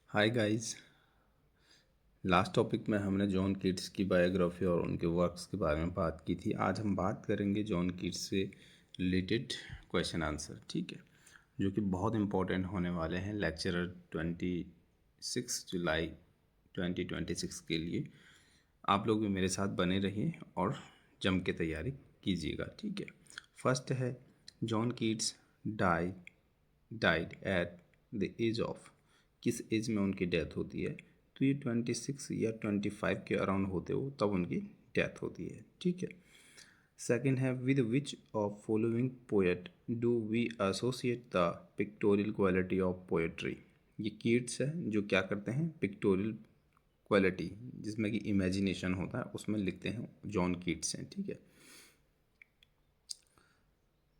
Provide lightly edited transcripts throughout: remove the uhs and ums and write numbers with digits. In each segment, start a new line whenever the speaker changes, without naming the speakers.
Hi guys. Last topic में हमने John Keats की बायोग्राफी और उनके वर्क्स के बारे में बात की थी। आज हम बात करेंगे जॉन कीट्स से रिलेटेड क्वेश्चन आंसर, ठीक है, जो कि बहुत इंपॉर्टेंट होने वाले हैं लेक्चरर 26 जुलाई 2026 के लिए। आप लोग भी मेरे साथ बने रहिए और जम के तैयारी कीजिएगा, ठीक है। फर्स्ट है, John Keats die died at the age of, किस एज में उनकी डेथ होती है? तो ये 26 या 25 के अराउंड होते हो तब उनकी डेथ होती है, ठीक है। सेकेंड है, with which of following poet do we associate the pictorial quality of poetry? ये कीट्स है जो क्या करते हैं, पिक्टोरियल क्वालिटी जिसमें कि इमेजिनेशन होता है उसमें लिखते हैं, जॉन कीट्स हैं, ठीक है।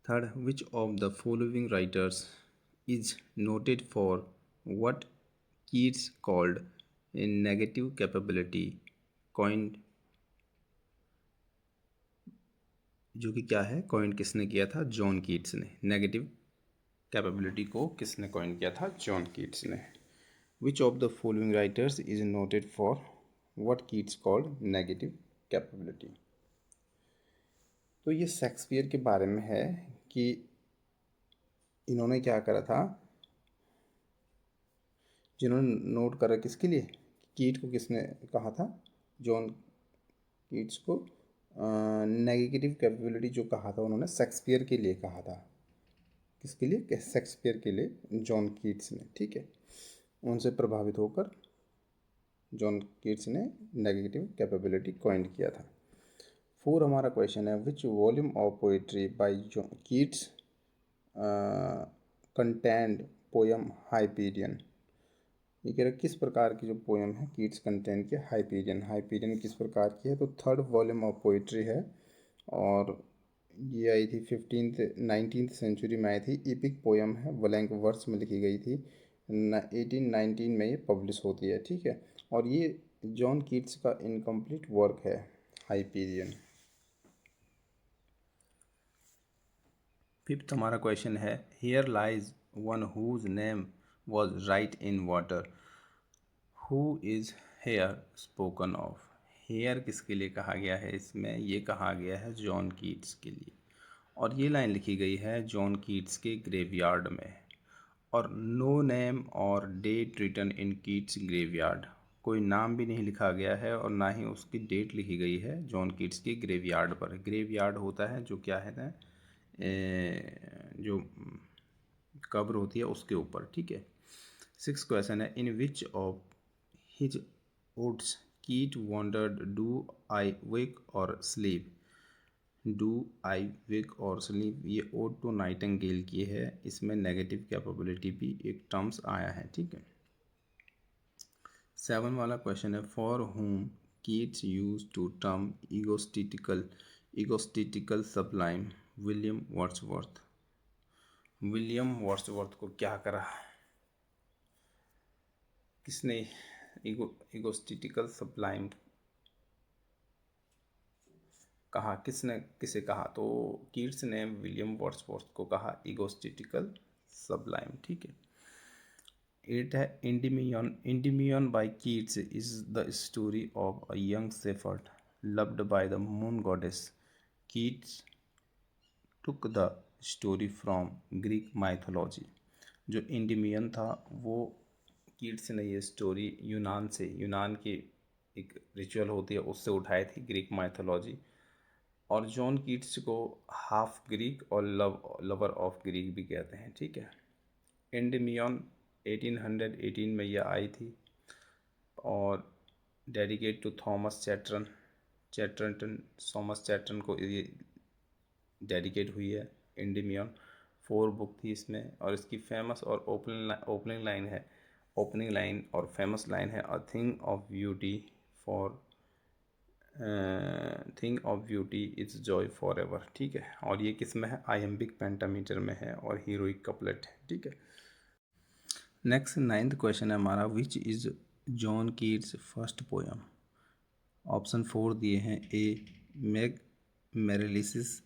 Third, which of the following writers is noted for what Keats called a negative capability coined, जो कि क्या है, कॉइन किसने किया था? जॉन कीट्स ने। नेगेटिव कैपेबिलिटी को किसने कॉइन किया था? जॉन कीट्स ने। Which of the following writers is noted for what Keats called negative capability? तो ये शेक्सपियर के बारे में है कि इन्होंने क्या करा था, जिन्होंने नोट करा किसके लिए, कीट को किसने कहा था, जॉन कीट्स को नेगेटिव कैपेबिलिटी जो कहा था उन्होंने शेक्सपियर के लिए कहा था। किसके लिए? शेक्सपियर के लिए जॉन कीट्स ने, ठीक है। उनसे प्रभावित होकर जॉन कीट्स ने नेगेटिव कैपेबिलिटी कॉइन किया था। फोर हमारा क्वेश्चन है, which volume of poetry by Keats contained poem Hyperion? ये कह रहा है किस प्रकार की जो पोएम है कीट्स कंटेंट के हाइपीरियन। हाइपीरियन किस प्रकार की है? तो थर्ड वॉल्यूम ऑफ पोइट्री है और ये आई थी 19th सेंचुरी में आई थी। इपिक पोएम है, ब्लैंक वर्स में लिखी गई थी। 1819 में ये पब्लिश होती है, ठीक है। और ये जॉन कीट्स का इनकम्प्लीट वर्क है हाइपीरियन। फिफ्थ हमारा क्वेश्चन है, here lies one whose name was write in water, who is here spoken of? Here किसके लिए कहा गया है? इसमें ये कहा गया है जॉन कीट्स के लिए। और ये लाइन लिखी गई है जॉन कीट्स के ग्रेवयार्ड में। और नो नेम और date written in Keats graveyard, कोई नाम भी नहीं लिखा गया है और ना ही उसकी डेट लिखी गई है जॉन कीट्स के ग्रेवयार्ड पर। ग्रेवयार्ड होता है जो क्या है ना, जो कब्र होती है उसके ऊपर, ठीक है। सिक्स क्वेश्चन है, इन विच ऑफ हिज ओड्स कीट वॉन्डर्ड, डू आई वेक और स्लीप? डू आई वेक और स्लीप ये ओड टू नाइटिंगेल की है। इसमें नेगेटिव कैपेबिलिटी भी एक टर्म्स आया है, ठीक है। सेवन वाला क्वेश्चन है, for whom Keats use to term egotistical sublime William Wordsworth? William Wordsworth को क्या करा, किसने ईगोस्टिटिकल सब्लाइम कहा? किसने किसे कहा? तो कीट्स ने विलियम वर्ड्सवर्थ को कहा ईगोस्टिटिकल सब्लाइम, ठीक है। एट है, Endymion. Endymion by Keats is the story of a young shepherd loved by the moon goddess. Keats took the story from Greek mythology. जो इंडिमियन था वो कीट्स ने ये स्टोरी यूनान से, यूनान की एक रिचुअल होती है उससे उठाई थी, ग्रीक माइथोलॉजी। और जॉन कीट्स को हाफ ग्रीक और लवर ऑफ ग्रीक भी कहते हैं, ठीक है। एंडमियन 1818 में यह आई थी और dedicate to Thomas Chatterton Thomas Chatterton को ये डेडिकेट हुई है एंडमियन। 4 बुक थी इसमें और इसकी फेमस और ओपनिंग लाइन है, ओपनिंग लाइन और फेमस लाइन है, अ thing of beauty for thing of beauty is Joy for ever, ठीक है। और ये किस में है? आयम्बिक पेंटामीटर में है और हीरोइक कपलेट है, ठीक है। नेक्स्ट नाइन्थ क्वेश्चन है हमारा, which is John Keats first poem? Option 4 दिए हैं, A Meg Merrilies,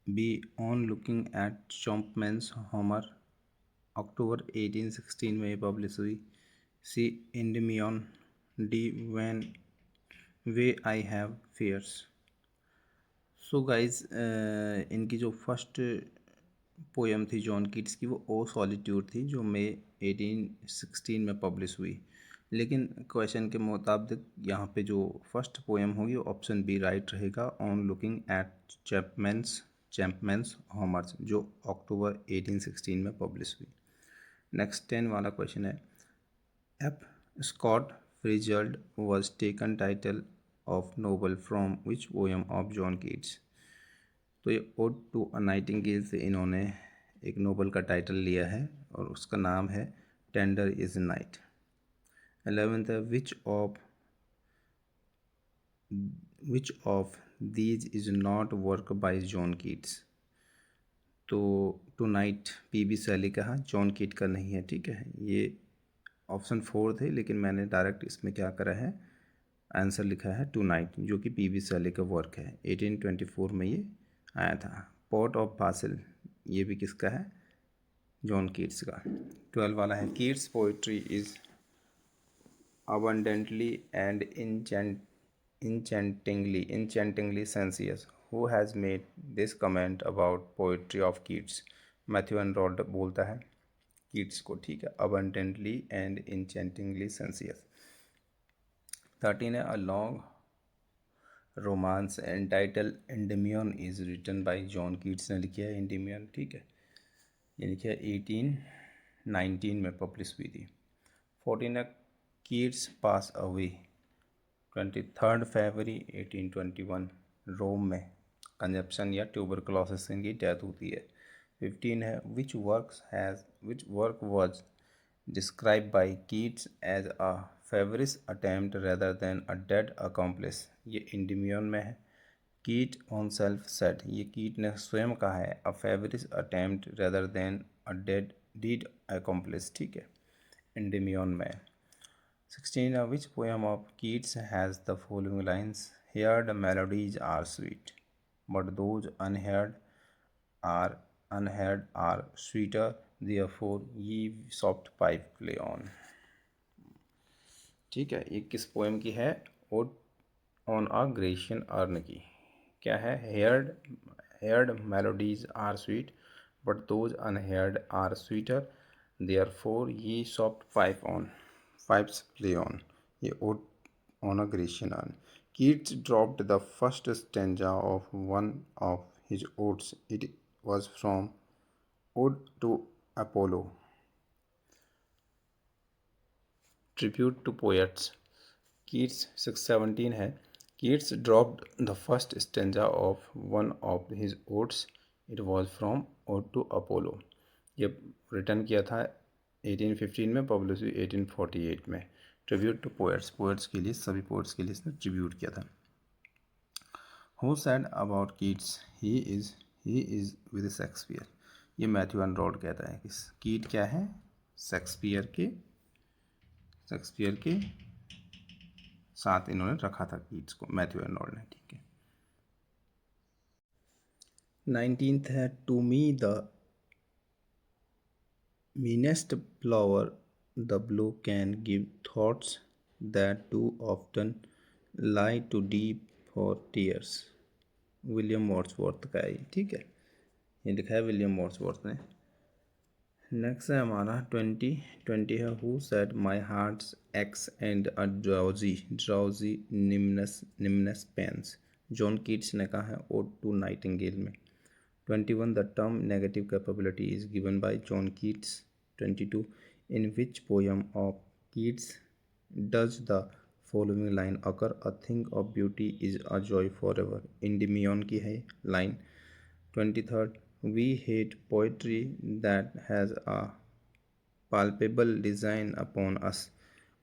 B on looking at Chapman's Homer, अक्टूबर 1816 में ये पब्लिश हुई, C Endymion, D when we I have fears. So guys, इनकी जो फर्स्ट पोएम थी जॉन कीट्स की, वो ओ सॉलिट्यूड थी, जो मई 1816 में पब्लिश हुई। लेकिन क्वेश्चन के मुताबिक यहाँ पे जो फर्स्ट पोएम होगी वो ऑप्शन बी राइट रहेगा, ऑन लुकिंग एट चैपमैन्स हॉमर्स, जो अक्टूबर 1816 में पब्लिश हुई। नेक्स्ट 10 वाला क्वेश्चन है, एफ स्कॉट फिtzgerald was taken title of novel from which poem of John Keats. तो ये ओड टू अ नाइटिंगेल से इन्होंने एक नोबल का टाइटल लिया है और उसका नाम है टेंडर इज नाइट। 11th है, which of these is not work by John Keats. तो टू नाइट पी.बी. शैली का है, जॉन कीट का नहीं है, ठीक है। ये ऑप्शन 4 थे, लेकिन मैंने डायरेक्ट इसमें क्या करा है, आंसर लिखा है टू नाइट, जो कि पी.बी. शैली का वर्क है। 1824 में ये आया था। पोर्ट ऑफ बासिल, ये भी किसका है, जॉन कीट्स का। 12 वाला है, Keats poetry is abundantly and enchantingly sensuous. Who has made this comment about poetry of Keats? Matthew enrolled बोलता है कीट्स को, ठीक है, abundantly and enchantingly sensuous। 13 है, a long romance entitled Endymion is written by John Keats ने लिखी है Endymion, ठीक है, ये लिखी है 1819 में पब्लिश हुई थी। 14 है, कीट्स पास अवे 23 फरवरी 1821 रोम में कंजप्शन या ट्यूबरकुलोसिस से इनकी डेथ होती है। 15 है, which work was describe by Keats as a feverish attempt rather than a deed accomplished, ये इंडिमियन में है। कीट ऑन सेल्फ सेड, ये कीट ने स्वयं कहा है, a feverish attempt rather than a deed deed accomplished, ठीक है, इंडिमियन में। 16. Which poem of Keats has the following lines? Heard melodies are sweet, but those unheard are sweeter. Therefore, ye soft pipe play on. ठीक है, ये किस poem की है, ode on a Grecian urn की। क्या है, heard melodies are sweet but those unheard are sweeter, therefore ye soft pipes play on, ये ode on a Grecian urn. Keats dropped the first stanza of one of his odes. It was from Ode to Apollo, Tribute to Poets. Keats 617 है, Keats dropped the first stanza of one of his odes. It was from Ode to Apollo. ये return किया था 1815 में, publish हुई 1848 में। Tribute to poets के लिए, सभी पोएट्स के लिए इसने ट्रिब्यूट किया था। Who said about Keats he is with Shakespeare, ये मैथ्यू एनरोल्ड कहता है कि कीट क्या है, शेक्सपियर के साथ इन्होंने रखा था कीट्स को, मैथ्यू एनरोल्ड ने, ठीक है। 19th है, to me the meanest flower the blue can give thoughts that too often lie too deep for tears, William Wordsworth का है, ठीक है, ये लिखा है विलियम वर्ड्सवर्थ ने। नेक्स्ट है हमारा 20 है, who said my heart aches and a drowsy numbness pains, John Keats ने कहा है ओड टू नाइटिंगेल में। 21 the term negative capability is given by John Keats. 22 in which poem of Keats does the following line occur, a thing of beauty is a joy for ever, Endymion की है line. 23rd we hate poetry that has a palpable design upon us.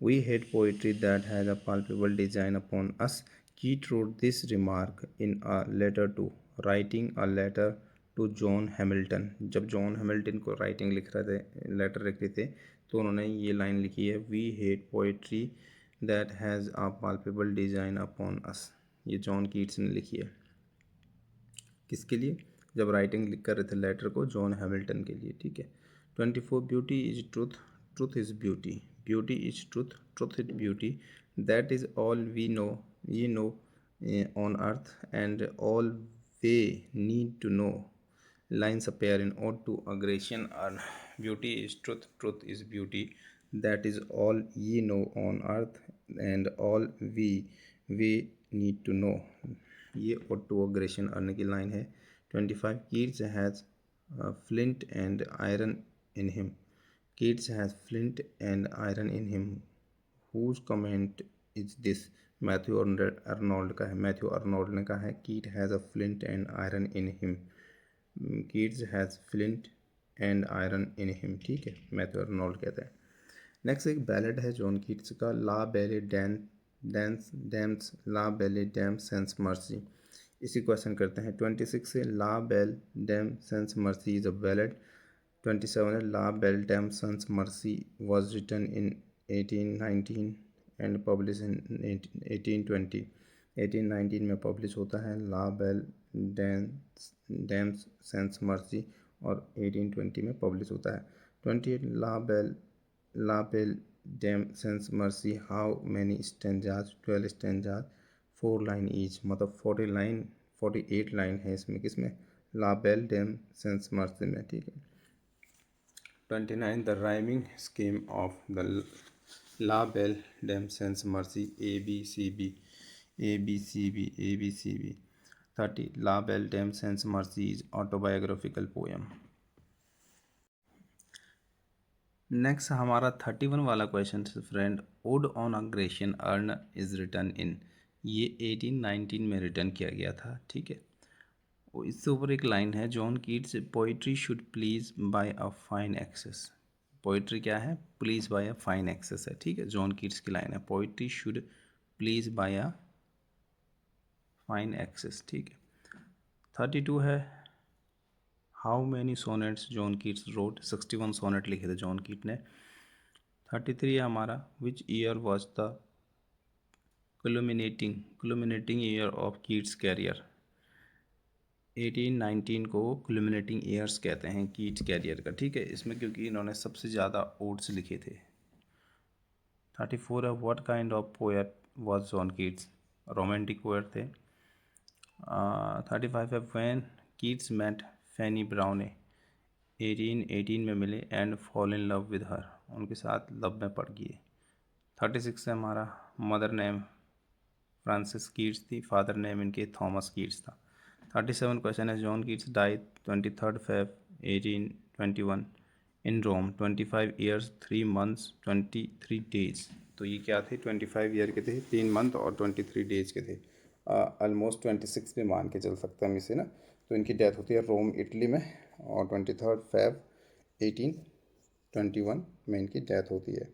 We hate poetry that has a palpable design upon us. Keats wrote this remark in a letter to writing a letter to John Hamilton. जब John Hamilton को writing लिख रहे थे, letter लिख रहे थे, तो उन्होंने ये लाइन लिखी है, we hate poetry that has a palpable design upon us, ये जॉन कीट्स ने लिखी है। किसके लिए, जब राइटिंग लिख कर रहे थे लेटर को जॉन हैमिल्टन के लिए, ठीक है। 24 beauty is truth, truth is beauty, beauty is truth, truth is beauty, that is all we know, ye know on earth and all ye need to know, lines appear in ode to aggression are beauty is truth, truth is beauty, that is all ye know on earth and all we need to know, ये ode to aggression earn की line है। 25 Keats has flint and iron in him, Keats has flint and iron in him, whose comment is this, Matthew Arnold का है, Matthew Arnold ने कहा है कीट has a flint and iron in him, Keats has flint and iron in him, ठीक है, Matthew Arnold कहते हैं। नेक्स्ट एक बैलेड है जॉन कीट्स का, ला बेले Dames La Belle Dame sans Merci, इसी क्वेश्चन करते हैं। 26 से La bell dam sans Merci is a ballad. 27 है La bell dam sans Merci was written in 1819 and publish in 1820, 1819 में पब्लिश होता है La Belle Dames sans Merci और 1820 में पब्लिश होता है। 28 La bell dam sans Merci how many stanzas, 12 stanzas, 4 line each, मतलब 48 line है इसमें, किसमें, la bell dam sans merci में, ठीक है। 29 the rhyming scheme of the la bell dam sans merci ABCB ABCB ABCB। 30 la bell dam sans merci is autobiographical poem. Next हमारा 31 वाला question friend, ode on a Grecian urn is written in, ये 1819 में return किया गया था, ठीक है। इससे ऊपर एक लाइन है, John Keats poetry should please by a fine excess, poetry क्या है, please by a fine excess है, ठीक है, जॉन कीट्स की लाइन है, poetry should please by a fine excess, ठीक है। 32 है, how many sonnets John Keats wrote, 61 sonnet लिखे थे जॉन कीट ने। 33 है हमारा, which year was the culminating year of Keats career, 1819 को क्लुमिनेटिंग ईयर्स कहते हैं कीट्स कैरियर का, ठीक है, इसमें क्योंकि इन्होंने सबसे ज़्यादा ओड्स लिखे थे। 34 है, what kind of poet was John Keats, romantic poet थे। 35 है, when Keats met Fanny Brown, 1818 में मिले and fall in love with her, उनके साथ लव में पड़ गए। 36 है हमारा, मदर नेम फ्रांसिस कीट्स थी, फादर नेम इनके थॉमस कीट्स था। 37 क्वेश्चन है, John Keats died 23 Feb 1821 in Rome, 25 years 3 months 23 days, तो ये क्या थे, 25 ईयर के थे, 3 month और 23 डेज के थे, ऑलमोस्ट 26 भी मान के चल सकते हैं हम इसे ना। तो इनकी डेथ होती है रोम इटली में और 23 Feb 1821 में इनकी डेथ होती है।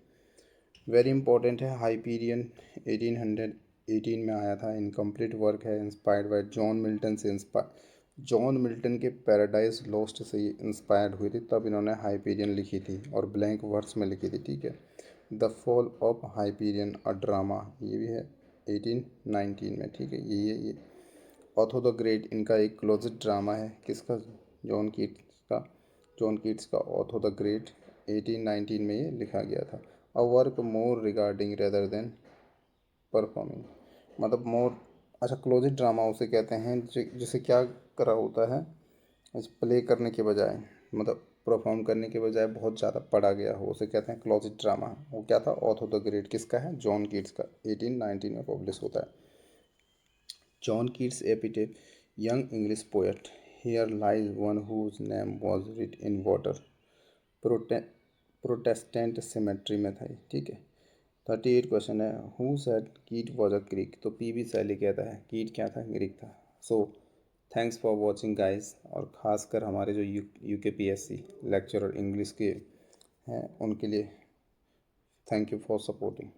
वेरी इंपॉर्टेंट है, हाइपीरियन 1818 में आया था, इनकम्प्लीट वर्क है, इंस्पायर्ड बाय जॉन मिल्टन से, जॉन मिल्टन के पैराडाइज लॉस्ट से इंस्पायर्ड हुई थी, तब इन्होंने हाइपीरियन लिखी थी और ब्लैंक वर्स में लिखी थी, ठीक है। The fall of Hyperion a drama, ये भी है 1819 में, ठीक है, ये ऑथो द ग्रेट इनका एक क्लोजेट ड्रामा है, किसका, जॉन कीट्स का ऑथो द ग्रेट, 1819 में ये लिखा गया था। A work more regarding rather than performing, मतलब मोर, अच्छा क्लोजेट ड्रामा उसे कहते हैं जिसे क्या करा होता है, इस प्ले करने के बजाय, मतलब परफॉर्म करने के बजाय बहुत ज़्यादा पढ़ा गया हो, उसे कहते हैं क्लोजेट ड्रामा। वो क्या था, ऑथो द ग्रेट किसका है, जॉन कीट्स का, 1819 में पब्लिश होता है। John Keats epitaph, young English poet, here lies one whose name was writ in water, Protestant cemetery में था, ठीक है। 38 क्वेश्चन है, who said Keats was a Greek, तो पीबी शैली कहता है कीट क्या था, ग्रीक था। So thanks for watching guys, और ख़ासकर हमारे जो UKPSC लेक्चरर इंग्लिश के हैं उनके लिए थैंक यू फॉर सपोर्टिंग।